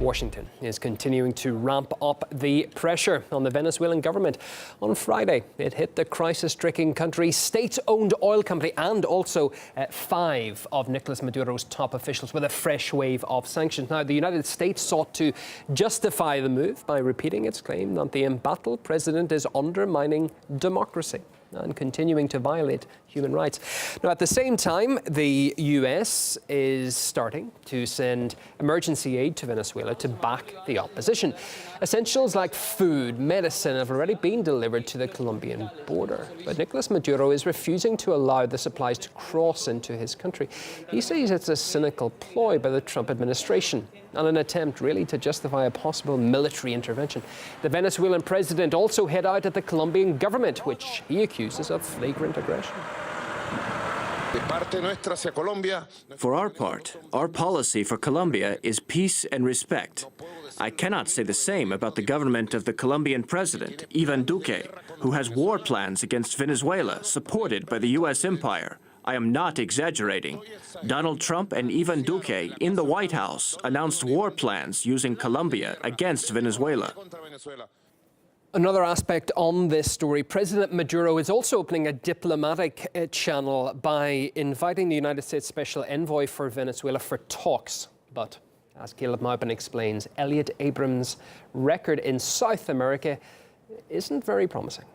Washington is continuing to ramp up the pressure on the Venezuelan government. On Friday, it hit the crisis-stricken country's state-owned oil company and also 5 of Nicolas Maduro's top officials with a fresh wave of sanctions. Now, the United States sought to justify the move by repeating its claim that the embattled president is undermining democracy and continuing to violate human rights. Now, at the same time, the U.S. is starting to send emergency aid to Venezuela to back the opposition. Essentials like food, medicine have already been delivered to the Colombian border. But Nicolas Maduro is refusing to allow the supplies to cross into his country. He says it's a cynical ploy by the Trump administration and an attempt really to justify a possible military intervention. The Venezuelan president also hit out at the Colombian government, which he accuses of flagrant aggression. For our part, our policy for Colombia is peace and respect. I cannot say the same about the government of the Colombian president, Ivan Duque, who has war plans against Venezuela supported by the U.S. empire. I am not exaggerating. Donald Trump and Ivan Duque in the White House announced war plans using Colombia against Venezuela. Another aspect on this story, President Maduro is also opening a diplomatic channel by inviting the United States Special Envoy for Venezuela for talks. But as Caleb Maupin explains, Elliot Abrams' record in South America isn't very promising.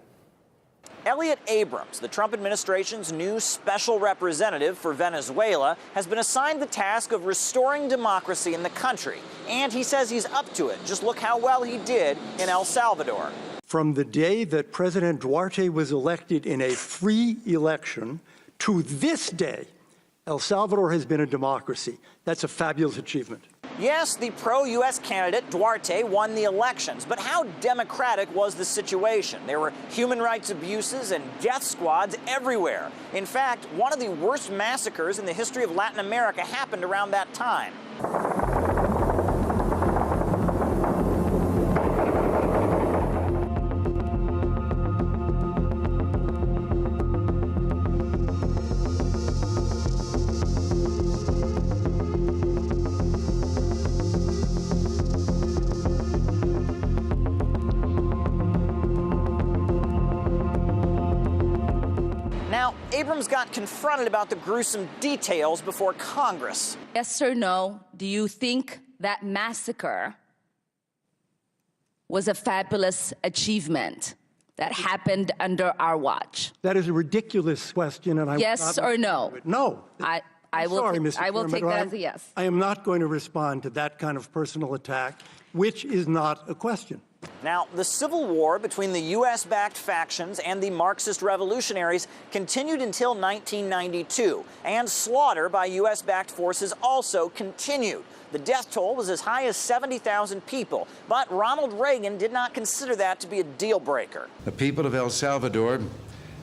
Elliot Abrams, the Trump administration's new special representative for Venezuela, has been assigned the task of restoring democracy in the country. And he says he's up to it. Just look how well he did in El Salvador. From the day that President Duarte was elected in a free election to this day, El Salvador has been a democracy. That's a fabulous achievement. Yes, the pro-U.S. candidate, Duarte, won the elections. But how democratic was the situation? There were human rights abuses and death squads everywhere. In fact, one of the worst massacres in the history of Latin America happened around that time. Now, Abrams got confronted about the gruesome details before Congress. Yes or no, do you think that massacre was a fabulous achievement that happened under our watch? That is a ridiculous question, and I yes or no? No. I will take that as a yes. I am not going to respond to that kind of personal attack, which is not a question. Now, the civil war between the U.S.-backed factions and the Marxist revolutionaries continued until 1992, and slaughter by U.S.-backed forces also continued. The death toll was as high as 70,000 people, but Ronald Reagan did not consider that to be a deal-breaker. The people of El Salvador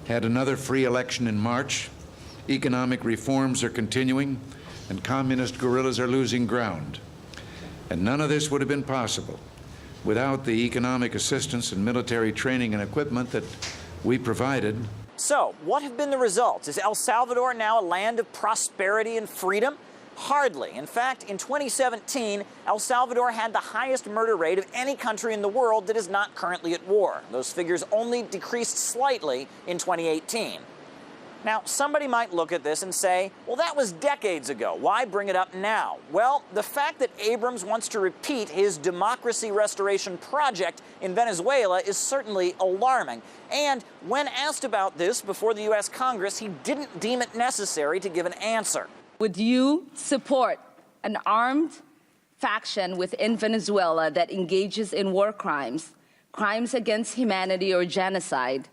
had another free election in March. Economic reforms are continuing, and communist guerrillas are losing ground. And none of this would have been possible without the economic assistance and military training and equipment that we provided. So, what have been the results? Is El Salvador now a land of prosperity and freedom? Hardly. In fact, in 2017, El Salvador had the highest murder rate of any country in the world that is not currently at war. Those figures only decreased slightly in 2018. Now, somebody might look at this and say, well, that was decades ago. Why bring it up now? Well, the fact that Abrams wants to repeat his democracy restoration project in Venezuela is certainly alarming. And when asked about this before the U.S. Congress, he didn't deem it necessary to give an answer. Would you support an armed faction within Venezuela that engages in war crimes, crimes against humanity or genocide,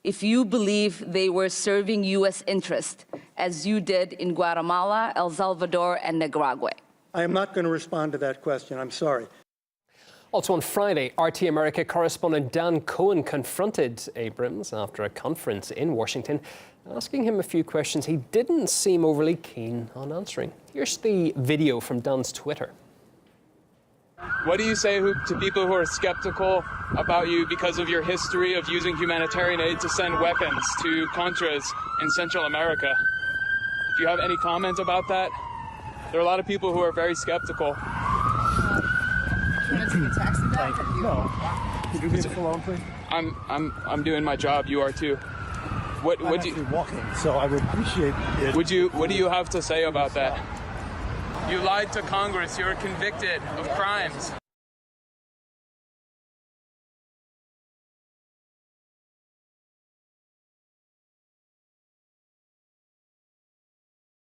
if you believe they were serving U.S. interest, as you did in Guatemala, El Salvador, and Nicaragua? I am not going to respond to that question. I'm sorry. Also on Friday, RT America correspondent Dan Cohen confronted Abrams after a conference in Washington, asking him a few questions he didn't seem overly keen on answering. Here's the video from Dan's Twitter. What do you say to people who are skeptical about you because of your history of using humanitarian aid to send weapons to Contras in Central America? Do you have any comment about that? There are a lot of people who are very skeptical. Thank you. No. Could you leave us alone, please? I'm doing my job. You are too. What do you walking? So I would appreciate it. What do you have to say about that? You lied to Congress. You were convicted of crimes.